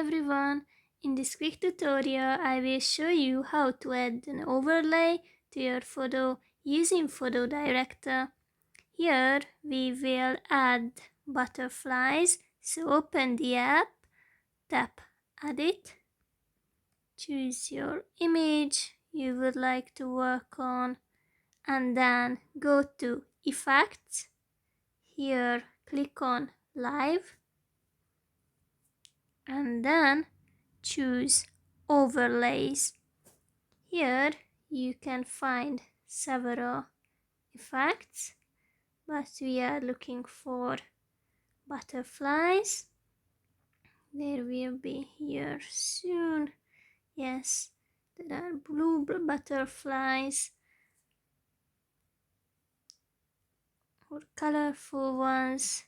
everyone! In this quick tutorial I will show you how to add an overlay to your photo using PhotoDirector. Here we will add butterflies, so open the app, tap Edit, choose your image you would like to work on and then go to Effects. Here click on Live and then choose Overlays. Here you can find several effects, but we are looking for butterflies. There will be here soon. Yes, there are blue butterflies or colorful ones.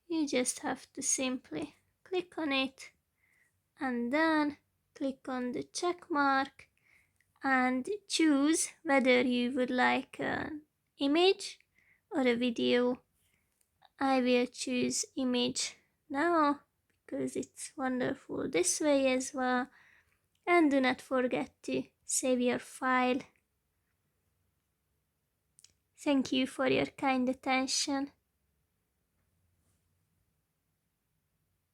You just have to simply click on it and then click on the check mark and choose whether you would like an image or a video. I will choose image now because it's wonderful this way as well. And do not forget to save your file. Thank you for your kind attention.